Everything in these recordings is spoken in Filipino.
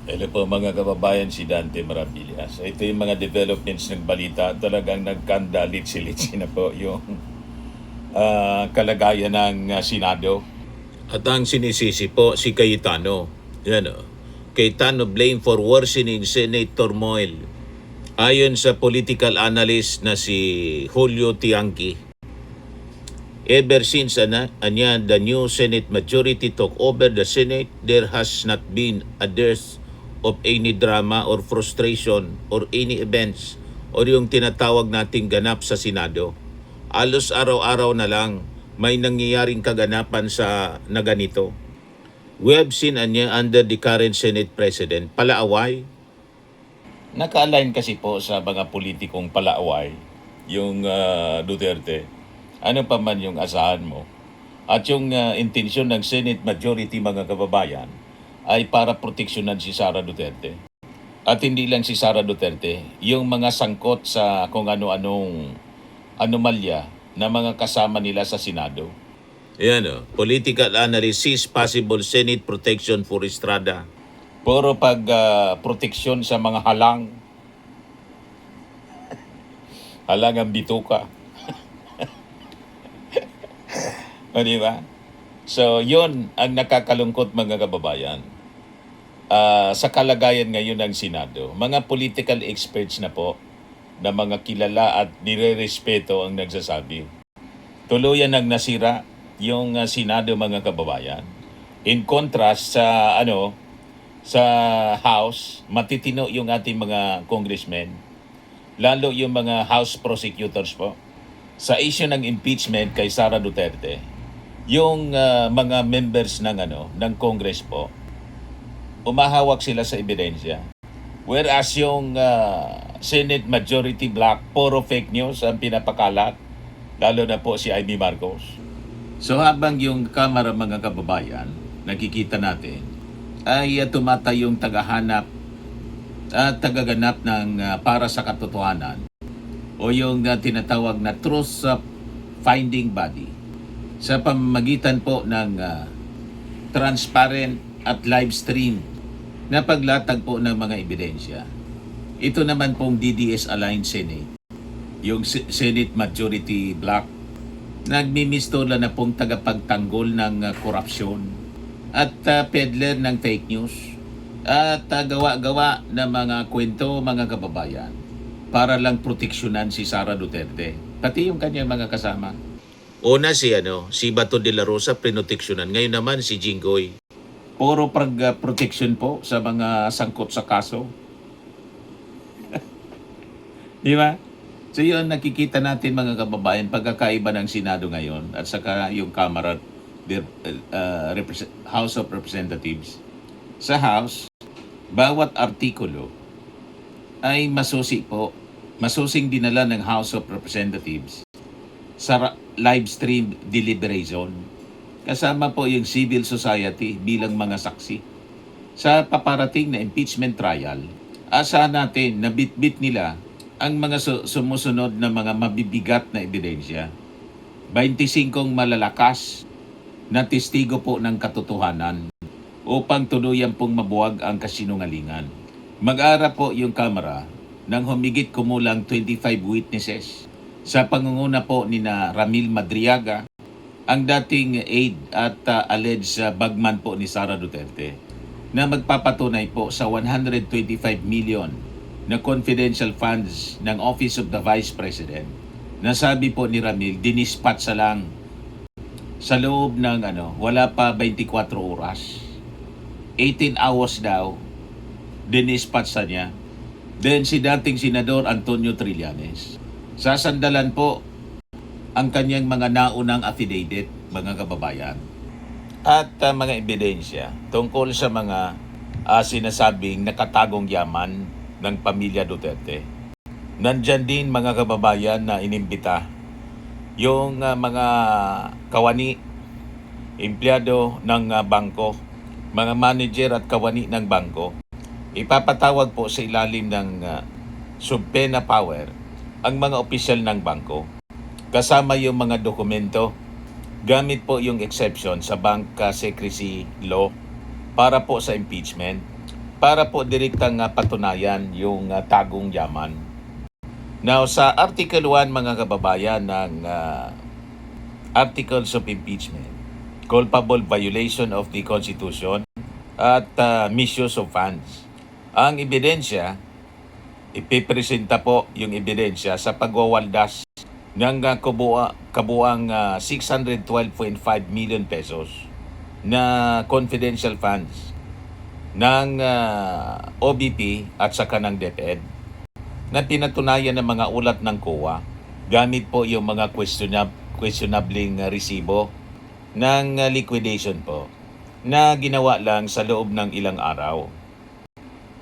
Hello po mga kababayan, si Dante Maravillas. Ito yung mga developments ng balita. Talagang nagkandalit-silitsi na po yung kalagayan ng Senado. At ang sinisisi po si Cayetano. Yan o. Cayetano blame for worsening Senate turmoil. Ayon sa political analyst na si Julio Tiangki, ever since the new Senate majority took over the Senate, there has not been a dearth of any drama or frustration or any events or yung tinatawag nating ganap sa Senado. Alos araw-araw na lang may nangyayaring kaganapan sa na ganito. We have seen under the current Senate President, palaaway. Naka-align kasi po sa mga politikong palaaway yung Duterte. Ano pa man yung asahan mo. At yung intensyon ng Senate majority mga kababayan ay para proteksyonan si Sara Duterte. At hindi lang si Sara Duterte, yung mga sangkot sa kung ano-anong anomalya na mga kasama nila sa Senado. Yan o, political analyst sees possible Senate protection for Estrada. Puro proteksyon sa mga halang. Halang ang bituka. O diba? So, yun ang nakakalungkot mga kababayan. Sa kalagayan ngayon ng Senado, mga political experts na po na mga kilala at nire-respeto ang nagsasabi. Tuluyan ang nasira yung Senado mga kababayan. In contrast sa sa House, matitino yung ating mga congressmen, lalo yung mga House prosecutors po. Sa issue ng impeachment kay Sara Duterte, yung mga members ng Congress po, umahawak sila sa ebidensya. Whereas yung Senate Majority Bloc, puro fake news ang pinapakalat, lalo na po si Amy Marcos. So habang yung Kamara mga kababayan, nakikita natin, ay tumatayong tagahanap at tagaganap ng para sa katotohanan o yung tinatawag na truth finding body sa pamamagitan po ng transparent at live stream na paglatag po ng mga ebidensya. Ito naman pong DDS-aligned Senate, yung Senate Majority Bloc, nagmimistola na pong tagapagtanggol ng korupsyon at peddler ng fake news at gawa-gawa ng mga kwento mga kababayan para lang proteksyonan si Sara Duterte, pati yung kanyang mga kasama. Una si Bato de la Rosa prinoteksyonan, ngayon naman si Jinggoy. Puro protection po sa mga sangkot sa kaso. Di ba? So yun, nakikita natin mga kababayan, pagkakaiba ng Senado ngayon at saka yung Kamara, House of Representatives. Sa House, bawat artikulo ay masusing dinala ng House of Representatives sa live stream deliberation. Kasama po yung civil society bilang mga saksi. Sa paparating na impeachment trial, asahan natin na bit-bit nila ang mga sumusunod na mga mabibigat na ebidensya. 25 malalakas na testigo po ng katotohanan upang tuluyan pong mabuwag ang kasinungalingan. Mag-ara po yung Kamara ng humigit kumulang 25 witnesses sa pangunguna po ni na Ramil Madriaga, ang dating aide at alleged bagman po ni Sara Duterte, na magpapatunay po sa 125 million na confidential funds ng Office of the Vice President. Nasabi po ni Ramil, dinispatch lang sa loob ng wala pa 24 oras. 18 hours daw, dinispatch sa niya. Then si dating Senador Antonio Trillanes, sasandalan po ang kanyang mga naunang affidavit, mga kababayan, at mga ebidensya tungkol sa mga sinasabing nakatagong yaman ng pamilya Duterte. Nandyan din mga kababayan na inimbita yung mga kawani, empleyado ng bangko, mga manager at kawani ng bangko. Ipapatawag po sa ilalim ng subpoena power ang mga opisyal ng bangko, kasama yung mga dokumento, gamit po yung exception sa Bank Secrecy Law para po sa impeachment. para po direktang patunayan yung tagong yaman. Now, sa Article 1, mga kababayan, ng Articles of Impeachment, culpable violation of the Constitution at misuse of funds. Ang ebidensya, ipipresenta po yung ebidensya sa pagwawaldas ng kabuang 612.5 million pesos na confidential funds ng OBP at saka ng DepEd na pinatunayan ng mga ulat ng COA gamit po yung mga questionabling resibo ng liquidation po na ginawa lang sa loob ng ilang araw.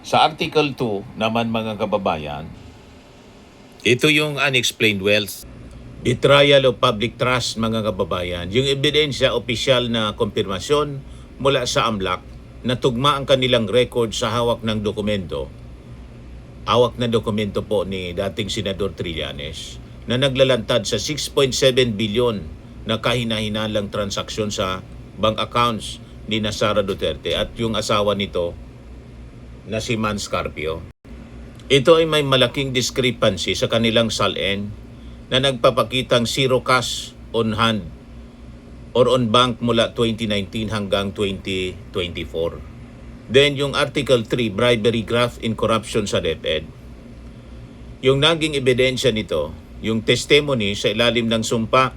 Sa Article 2 naman, mga kababayan, ito yung unexplained wealth. Betrayal of public trust, mga kababayan. Yung ebidensya, opisyal na kumpirmasyon mula sa AMLAC na tugma ang kanilang record sa hawak ng dokumento. Hawak na dokumento po ni dating Senador Trillanes na naglalantad sa 6.7 billion na kahina-hinalang transaksyon sa bank accounts ni Sara Duterte at yung asawa nito na si Man Scarpio. Ito ay may malaking discrepancy sa kanilang SALN na nagpapakitang zero cash on hand or on bank mula 2019 hanggang 2024. Then yung Article 3, bribery, graft, and corruption sa DepEd. Yung naging ebidensya nito, yung testimony sa ilalim ng sumpa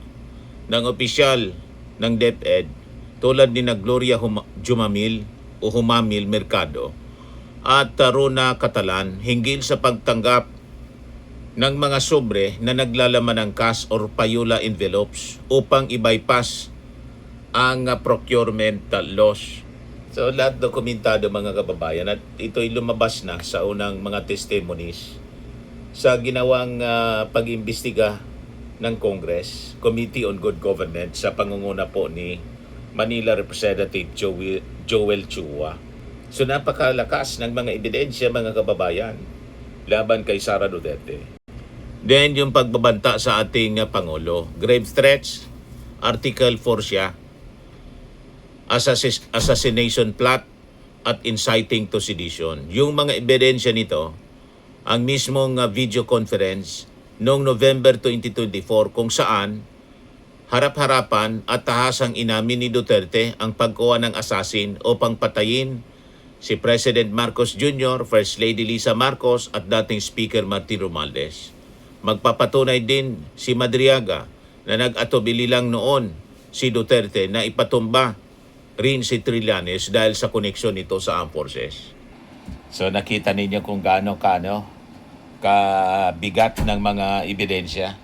ng opisyal ng DepEd tulad ni Gloria Jumamil o Humamil Mercado at Rona Catalan hinggil sa pagtanggap ng mga sobre na naglalaman ng cash or payula envelopes upang i-bypass ang procurement laws. So lahat dokumentado, mga kababayan, at ito'y lumabas na sa unang mga testimonies sa ginawang pag-imbestiga ng Congress, Committee on Good Governance sa pangunguna po ni Manila Representative Joel Chua. So napakalakas ng mga ebidensya, mga kababayan, laban kay Sara Duterte. Then yung pagbabanta sa ating Pangulo, grave threats, Article 4 siya, assassination plot at inciting to sedition. Yung mga ebidensya nito, ang mismong video conference noong November 2024 kung saan harap-harapan at tahasang inamin ni Duterte ang pagkuha ng assassin upang patayin si President Marcos Jr., First Lady Lisa Marcos at dating Speaker Martin Romualdez. Magpapatunay din si Madriaga na nag-atubili lang noon si Duterte na ipatumba rin si Trillanes dahil sa koneksyon nito sa armed forces. So nakita ninyo kung kabigat ng mga ebidensya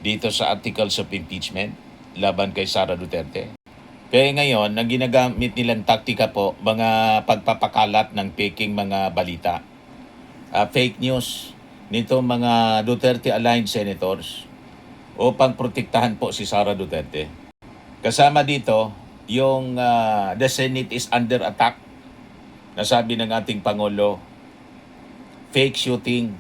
dito sa Articles of Impeachment laban kay Sara Duterte. Kaya ngayon, ang ginagamit nilang taktika po, mga pagpapakalat ng peking mga balita. Fake news nito mga Duterte-aligned senators upang protektahan po si Sara Duterte. Kasama dito, yung the Senate is under attack. Nasabi ng ating Pangulo, fake shooting.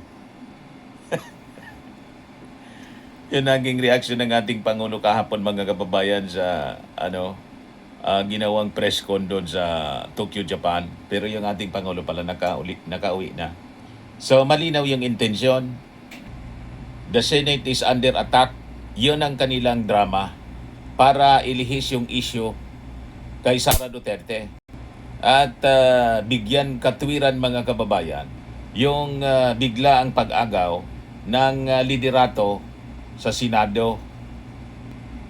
Yung naging reaction ng ating Pangulo kahapon, mga kababayan, sa ginawang press con doon sa Tokyo, Japan. Pero yung ating Pangulo pala nakauwi na. So malinaw yung intensyon. The Senate is under attack. Yun ang kanilang drama para ilihis yung issue kay Sara Duterte. At bigyan katwiran, mga kababayan, yung bigla ang pag-agaw ng liderato sa Senado.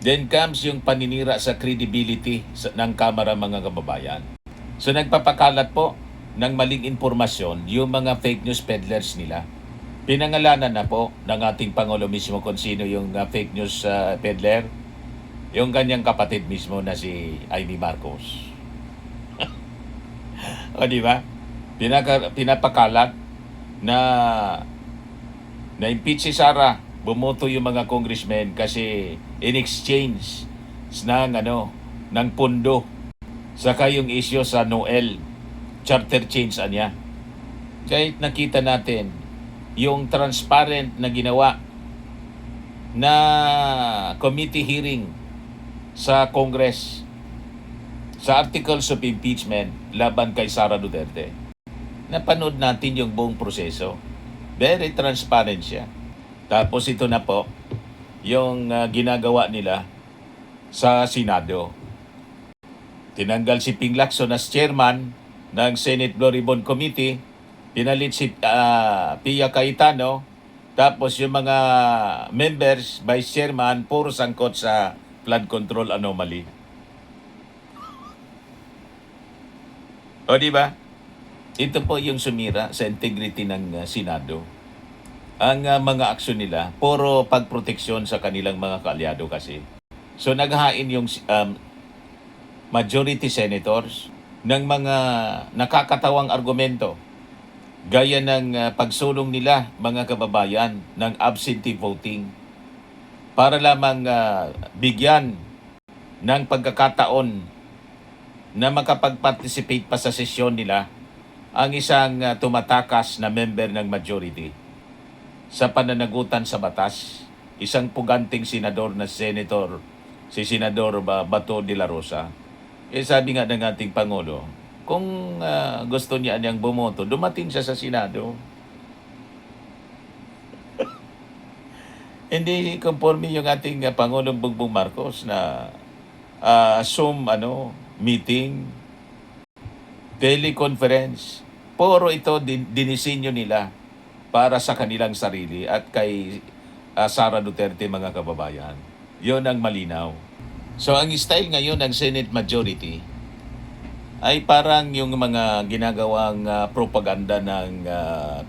Then comes yung paninira sa credibility ng Kamara, mga kababayan. So nagpapakalat po ng maling impormasyon yung mga fake news peddlers nila. Pinangalanan na po ng ating Pangulo mismo kung sino yung fake news peddler. Yung kanyang kapatid mismo na si Amy Marcos. O di ba? Pinapakalat na impeach si Sara. Bumoto yung mga congressmen kasi in exchange ng pundo. Saka yung issue sa Noel, charter change niya. Kahit nakita natin yung transparent na ginawa na committee hearing sa Congress sa Articles of Impeachment laban kay Sara Duterte. Napanood natin yung buong proseso. Very transparent siya. Tapos ito na po, yung ginagawa nila sa Senado. Tinanggal si Ping Lacson as chairman ng Senate Floribond Committee, pinalit si Pia Cayetano, tapos yung mga members, vice chairman, puro sangkot sa flood control anomaly. O di ba? Ito po yung sumira sa integrity ng Senado. Ang mga aksyon nila, puro pagproteksyon sa kanilang mga kaalyado kasi. So naghain yung majority senators ng mga nakakatawang argumento gaya ng pagsulong nila, mga kababayan, ng absentee voting para lamang bigyan ng pagkakataon na makapag-participate pa sa sesyon nila ang isang tumatakas na member ng majority sa pananagutan sa batas, isang puganting senador na si Senador Bato de la Rosa. Sabi nga ng ating Pangulo, kung gusto niya niyang bumoto, dumating siya sa Senado. Hindi conforme yung ating Pangulong Bongbong Marcos na Zoom meeting, teleconference. Puro ito dinisenyo nila para sa kanilang sarili at kay Sara Duterte, mga kababayan. Yon ang malinaw. So ang style ngayon ng Senate majority ay parang yung mga ginagawang propaganda ng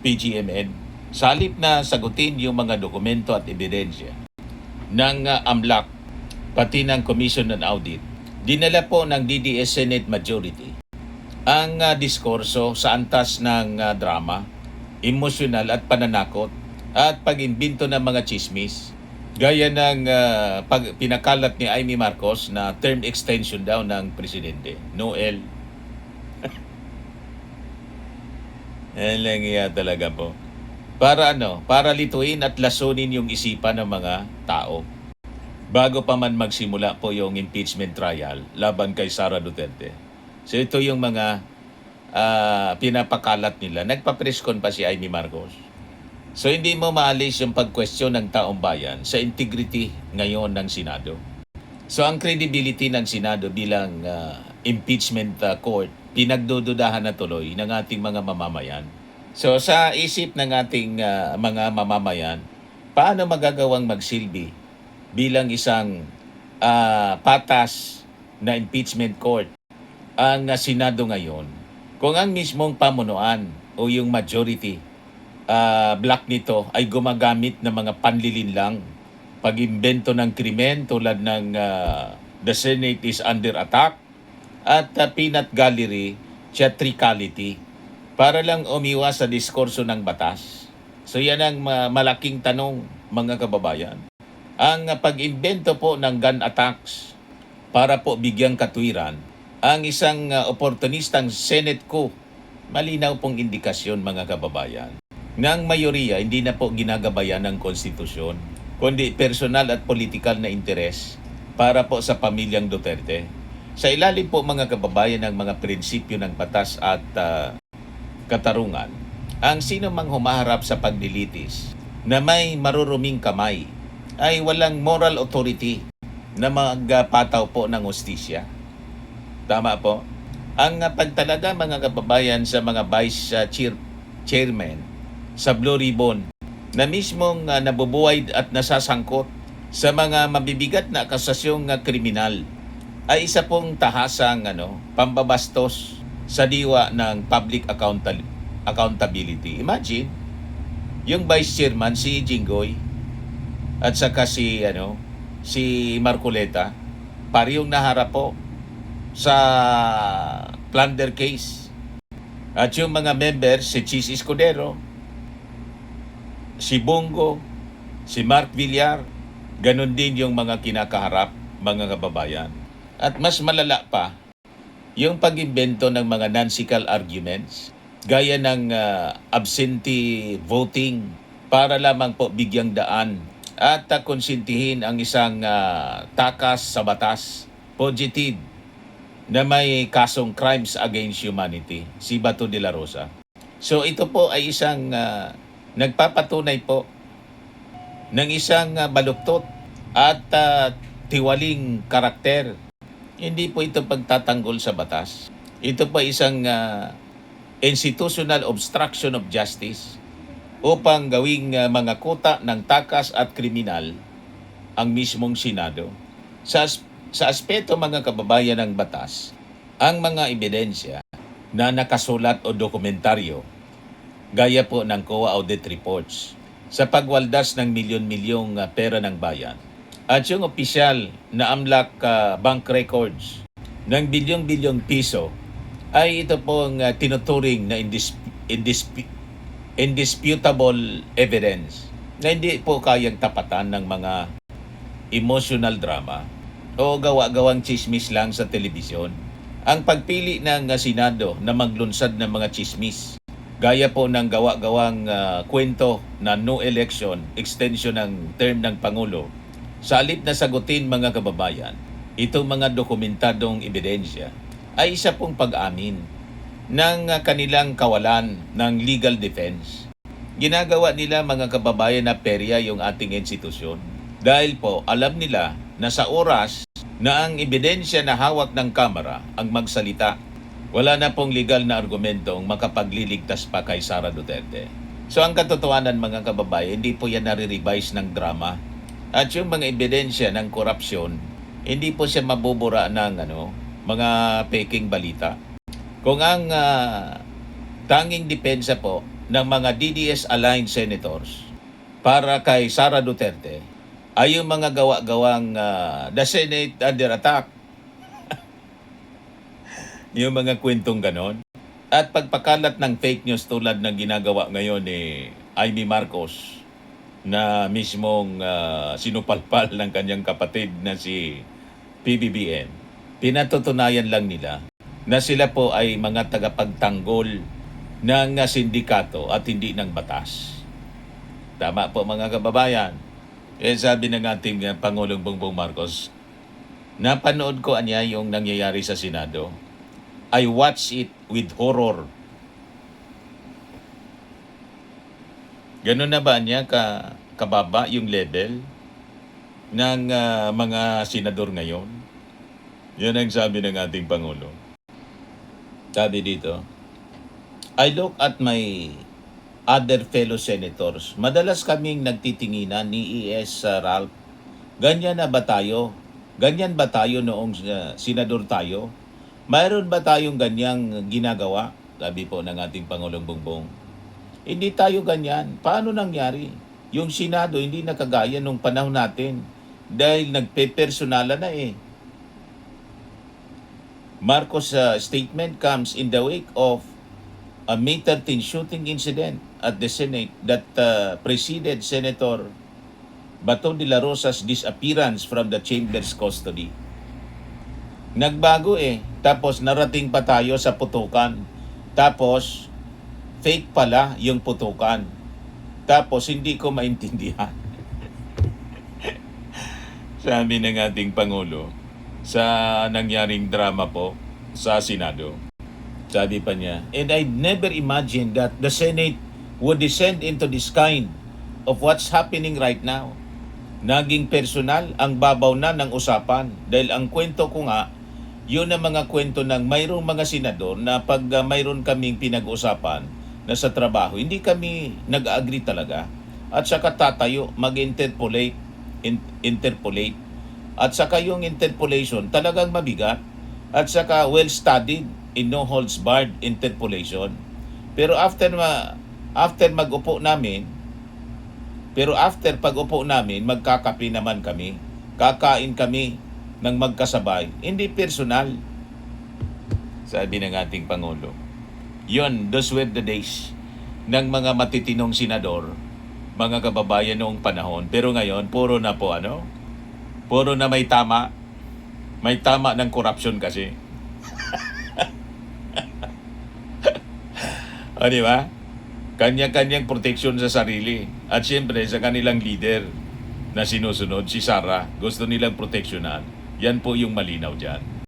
PGMN. Sa halip na sagutin yung mga dokumento at ebidensya ng AMLAC pati ng Commission on Audit, dinala po ng DDS Senate majority ang diskurso sa antas ng drama, emosyonal at pananakot at pag-imbento ng mga chismis gaya ng pinakalat ni Amy Marcos na term extension daw ng presidente. Noel. Yan lang talaga po. Para lituin at lasunin yung isipan ng mga tao bago pa man magsimula po yung impeachment trial laban kay Sara Duterte. So ito yung mga pinapakalat nila. Nagpa-presscon pa si Amy Marcos. So hindi mo maalis yung pag-question ng taong bayan sa integrity ngayon ng Senado. So ang credibility ng Senado bilang impeachment court, pinagdududahan na tuloy ng ating mga mamamayan. So sa isip ng ating mga mamamayan, paano magagawang magsilbi bilang isang patas na impeachment court ang Senado ngayon kung ang mismong pamunuan o yung majority block nito ay gumagamit ng mga panlilinlang, pag-imbento ng krimen tulad ng the Senate is under attack at peanut gallery, theatricality para lang umiwas sa diskurso ng batas. So yan ang malaking tanong, mga kababayan. Ang pag-imbento po ng gun attacks para po bigyang katwiran ang isang oportunistang Senate coup, malinaw pong indikasyon, mga kababayan, ng mayoriya hindi na po ginagabayan ng konstitusyon, kundi personal at political na interes para po sa pamilyang Duterte. Sa ilalim po, mga kababayan, ng mga prinsipyo ng batas at katarungan, ang sino mang humaharap sa paglilitis na may maruruming kamay ay walang moral authority na magpataw po ng hustisya. Tama po? Ang pagtalaga, mga kababayan, sa mga vice chairman sa Blue Ribbon na mismong nabubuhay at nasasangkot sa mga mabibigat na akasasyong kriminal ay isa pong tahasang pambabastos sa diwa ng public accountability. Imagine, yung vice chairman si Jinggoy at saka si Marcoleta, parehong naharap po sa plunder case. At yung mga members, si Chis Escudero, si Bongo, si Mark Villar, ganun din yung mga kinakaharap, mga kababayan. At mas malala pa, yung pag-imbento ng mga nonsensical arguments, gaya ng absentee voting para lamang po bigyang daan at konsintihin ang isang takas sa batas, positive, na may kasong crimes against humanity, si Bato de la Rosa. So ito po ay isang nagpapatunay po ng isang baluktot at tiwaling karakter. Hindi po ito pagtatanggol sa batas. Ito po isang institutional obstruction of justice upang gawing mga kuta ng takas at kriminal ang mismong Senado. Sa aspeto mga kababayan ng batas, ang mga ebidensya na nakasulat o dokumentaryo gaya po ng COA audit reports sa pagwaldas ng milyon-milyong pera ng bayan at yung opisyal na AMLAC bank records ng bilyong-bilyong piso ay ito pong tinuturing na indisputable evidence na hindi po kayang tapatan ng mga emotional drama o gawa-gawang chismis lang sa telebisyon. Ang pagpili ng Senado na maglunsad ng mga chismis gaya po ng gawa-gawang kwento na no election, extension ng term ng Pangulo, sa halip na sagutin mga kababayan, itong mga dokumentadong ebidensya ay isa pong pag-amin ng kanilang kawalan ng legal defense. Ginagawa nila mga kababayan na perya yung ating institusyon dahil po alam nila na sa oras na ang ebidensya na hawak ng Kamara ang magsalita, wala na pong legal na argumentong makapagliligtas pa kay Sara Duterte. So ang katotohanan mga kababayan, hindi po yan nare-revise ng drama. At yung mga ebidensya ng korupsyon, hindi po siya mabubura ng mga peking balita. Kung ang tanging depensa po ng mga DDS-aligned senators para kay Sara Duterte ay yung mga gawa-gawang the Senate under attack, yung mga kwentong ganon. At pagpakalat ng fake news tulad ng ginagawa ngayon ni Amy Marcos na mismong sinupalpal ng kanyang kapatid na si PBBM, pinatutunayan lang nila na sila po ay mga tagapagtanggol ng sindikato at hindi ng batas. Tama po mga kababayan. Sabi ng ating Pangulong Bongbong Marcos, napanood ko anya yung nangyayari sa Senado. I watch it with horror. Ganun na ba niya kababa yung level ng mga senador ngayon? Yun ang sabi ng ating Pangulo. Sabi dito, I look at my other fellow senators. Madalas kaming nagtitinginan ni E.S. Ralph. Ganyan na ba tayo? Ganyan ba tayo noong senador tayo? Mayroon ba tayong ganyang ginagawa? Sabi po ng ating Pangulong Bongbong. Hindi tayo ganyan. Paano nangyari? Yung Senado hindi nakagaya nung panahon natin dahil nagpe-personala na eh. Marcos' statement comes in the wake of a May 13 shooting incident at the Senate that preceded Senator Bato de la Rosa's disappearance from the chamber's custody. Nagbago eh. Tapos narating pa tayo sa putukan. Tapos fake pala yung putukan. Tapos hindi ko maintindihan. Sabi ng ating Pangulo sa nangyaring drama po sa Senado. Sabi pa niya, and I never imagined that the Senate would descend into this kind of what's happening right now. Naging personal, ang babaw na ng usapan. Dahil ang kwento ko nga, yun ang mga kwento ng mayroong mga senador na pag mayroon kaming pinag-usapan na sa trabaho, hindi kami nag-agree talaga. At saka tatayo, mag-interpolate. At saka yung interpolation talagang mabigat. At saka well-studied in no holds barred interpolation. Pero after mag-upo namin, pag-upo namin, magkakape naman kami. Kakain kami ng magkasabay. Hindi personal. Sabi ng ating Pangulo. Yun, those were the days ng mga matitinong senador, mga kababayan noong panahon. Pero ngayon, puro na po puro na may tama. May tama ng corruption kasi. O, di ba? Kanya-kanyang proteksyon sa sarili. At siyempre, sa kanilang leader na sinusunod, si Sara, gusto nilang proteksyonan. Yan po yung malinaw dyan.